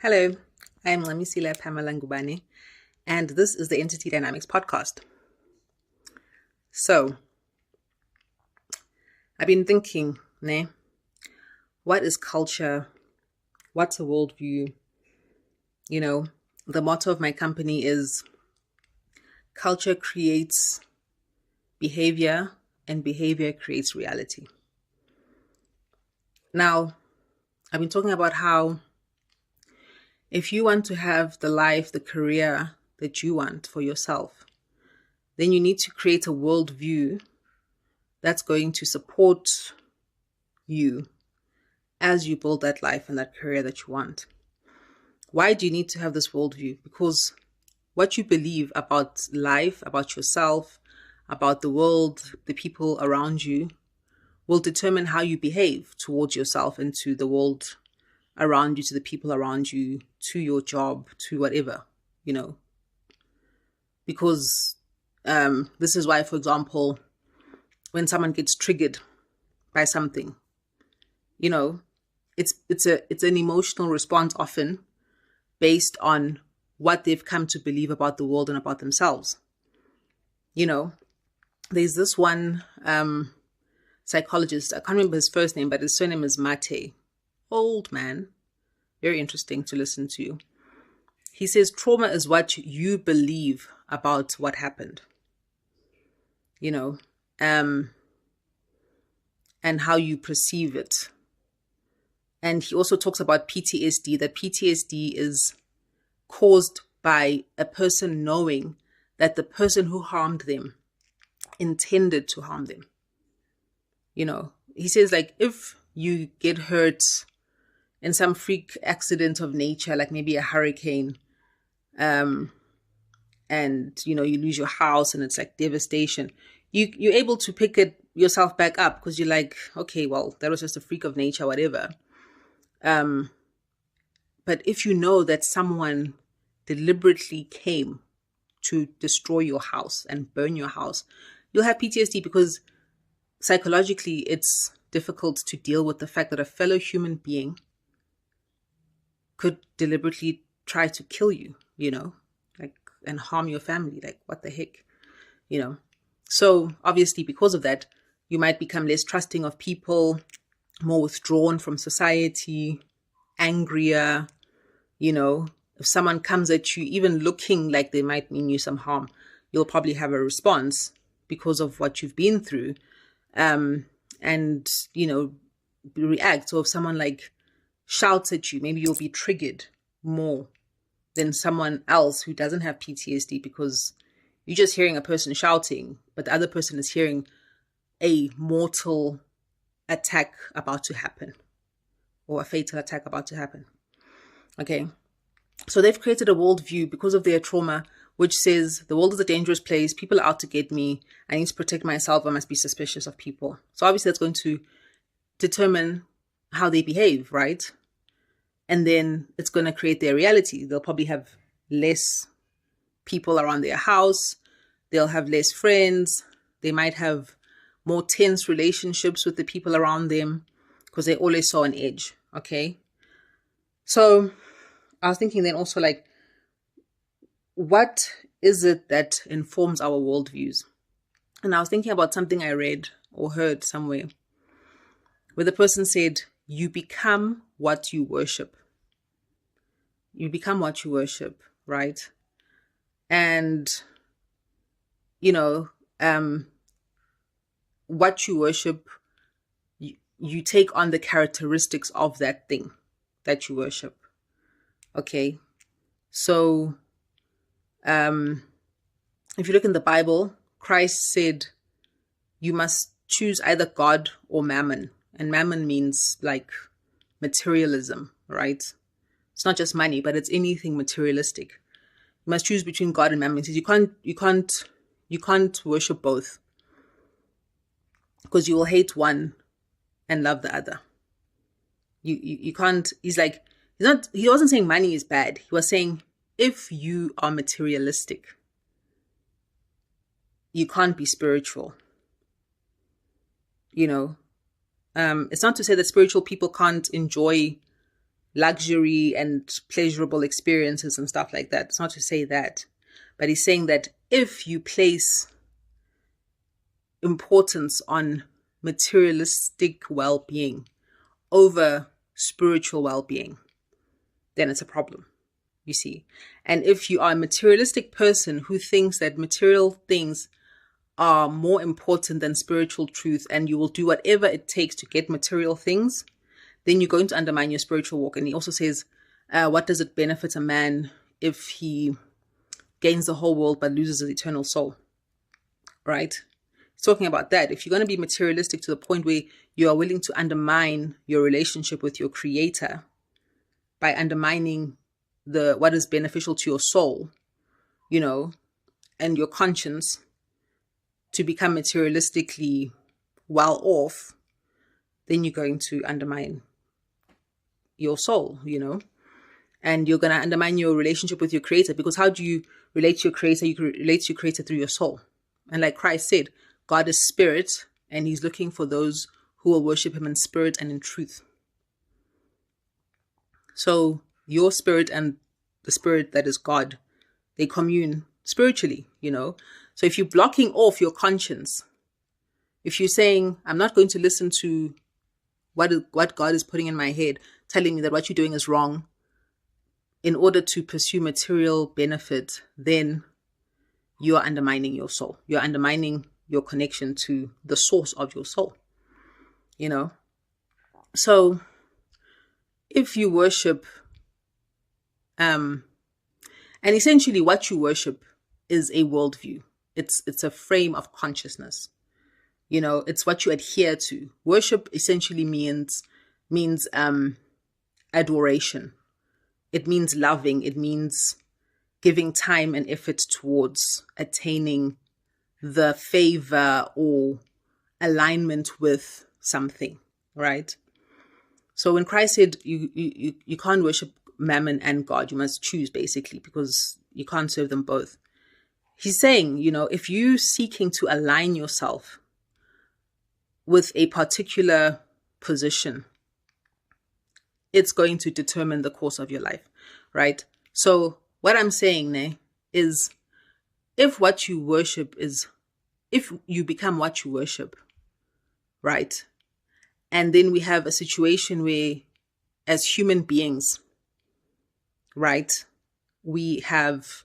Hello, I'm Lamisila Pamela Ngubane, and this is the Entity Dynamics podcast. So, I've been thinking, what is culture? What's a worldview? The motto of my company is culture creates behavior and behavior creates reality. Now, I've been talking about how if you want to have the life, the career that you want for yourself, then you need to create a worldview that's going to support you as you build that life and that career that you want. Why do you need to have this worldview? Because what you believe about life, about yourself, about the world, the people around you, will determine how you behave towards yourself and to the world around you, to the people around you, to your job, to whatever, Because this is why, for example, when someone gets triggered by something, it's an emotional response often based on what they've come to believe about the world and about themselves. There's this one psychologist, I can't remember his first name, but his surname is Mate. Old man, very interesting to listen to. He says trauma is what you believe about what happened, and how you perceive it. And he also talks about PTSD, that PTSD is caused by a person knowing that the person who harmed them intended to harm them. He says, like, if you get hurt in some freak accident of nature, like maybe a hurricane, and you lose your house and it's like devastation, you're able to pick it yourself back up because you're like, okay, well, that was just a freak of nature, whatever. But if you know that someone deliberately came to destroy your house and burn your house, you'll have PTSD because psychologically it's difficult to deal with the fact that a fellow human being could deliberately try to kill you, and harm your family. Like, what the heck, So obviously because of that, you might become less trusting of people, more withdrawn from society, angrier. If someone comes at you, even looking like they might mean you some harm, you'll probably have a response because of what you've been through. And, react. So if someone like shouts at you, maybe you'll be triggered more than someone else who doesn't have PTSD because you're just hearing a person shouting, but the other person is hearing a mortal attack about to happen or a fatal attack about to happen. Okay. So they've created a worldview because of their trauma, which says the world is a dangerous place. People are out to get me. I need to protect myself. I must be suspicious of people. So obviously that's going to determine how they behave, right? And then it's going to create their reality. They'll probably have less people around their house. They'll have less friends. They might have more tense relationships with the people around them because they always saw an edge. Okay. So I was thinking then also, like, what is it that informs our worldviews? And I was thinking about something I read or heard somewhere where the person said, you become what you worship. You become what you worship, right? And, what you worship, you take on the characteristics of that thing that you worship. Okay. So, if you look in the Bible, Christ said you must choose either God or mammon. And mammon means like materialism, right? It's not just money, but it's anything materialistic. You must choose between God and mammon. He says you can't worship both because you will hate one and love the other. You can't. He wasn't saying money is bad. He was saying if you are materialistic, you can't be spiritual. It's not to say that spiritual people can't enjoy luxury and pleasurable experiences and stuff like that. It's not to say that, but he's saying that if you place importance on materialistic well-being over spiritual well-being, then it's a problem, you see. And if you are a materialistic person who thinks that material things are more important than spiritual truth, and you will do whatever it takes to get material things, then you're going to undermine your spiritual walk. And he also says, what does it benefit a man if he gains the whole world but loses his eternal soul? Right? He's talking about that. If you're going to be materialistic to the point where you are willing to undermine your relationship with your creator by undermining what is beneficial to your soul, you know, and your conscience, to become materialistically well off, then you're going to undermine your soul, you know, and you're going to undermine your relationship with your creator, because how do you relate to your creator? You relate to your creator through your soul. And like Christ said, God is spirit, and he's looking for those who will worship him in spirit and in truth. So your spirit and the spirit that is God, they commune spiritually, you know. So if you're blocking off your conscience, if you're saying, I'm not going to listen to what God is putting in my head, telling me that what you're doing is wrong, in order to pursue material benefit, then you are undermining your soul. You're undermining your connection to the source of your soul, you know. So if you worship, and essentially what you worship is a worldview. It's a frame of consciousness. You know, it's what you adhere to. Worship essentially means adoration. It means loving. It means giving time and effort towards attaining the favor or alignment with something, right? So when Christ said you can't worship Mammon and God, you must choose, basically, because you can't serve them both. He's saying, you know, if you're seeking to align yourself with a particular position, it's going to determine the course of your life, right? So what I'm saying is, if what you worship is, if you become what you worship, right? And then we have a situation where, as human beings, right, we have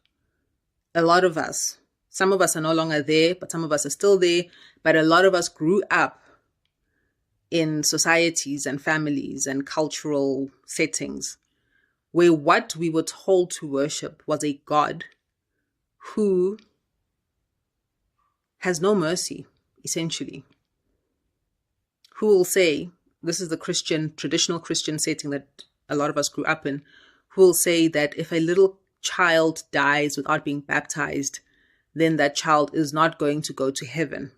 a lot of us, some of us are no longer there, but some of us are still there. But a lot of us grew up in societies and families and cultural settings where what we were told to worship was a God who has no mercy, essentially. Who will say, this is the traditional Christian setting that a lot of us grew up in, who will say that if a little child dies without being baptized, then that child is not going to go to heaven.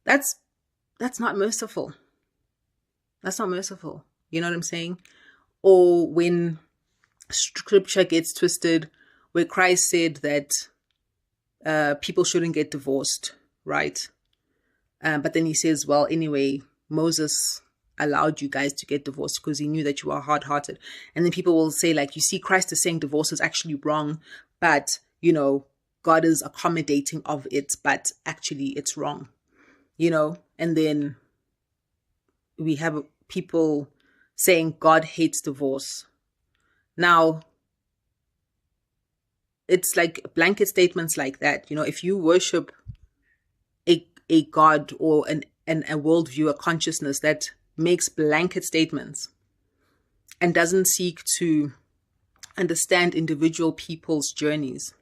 That's not merciful. That's not merciful. You know what I'm saying? Or when scripture gets twisted, where Christ said that people shouldn't get divorced, right? But then he says, well, anyway, Moses allowed you guys to get divorced because he knew that you are hard-hearted. And then people will say, like, you see, Christ is saying divorce is actually wrong, but, you know, God is accommodating of it, but actually it's wrong, you know. And then we have people saying God hates divorce. Now, it's like blanket statements like that. You know, if you worship a God or a worldview, a consciousness that makes blanket statements and doesn't seek to understand individual people's journeys,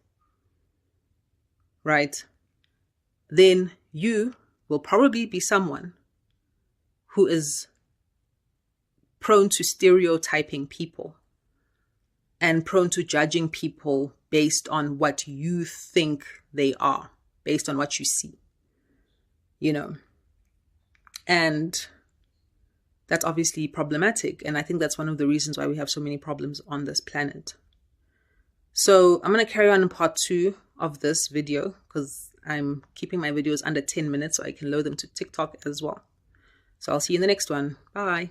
right? Then you will probably be someone who is prone to stereotyping people and prone to judging people based on what you think they are, based on what you see, you know. And that's obviously problematic. And I think that's one of the reasons why we have so many problems on this planet. So I'm going to carry on in part 2 of this video because I'm keeping my videos under 10 minutes so I can load them to TikTok as well. So I'll see you in the next one. Bye.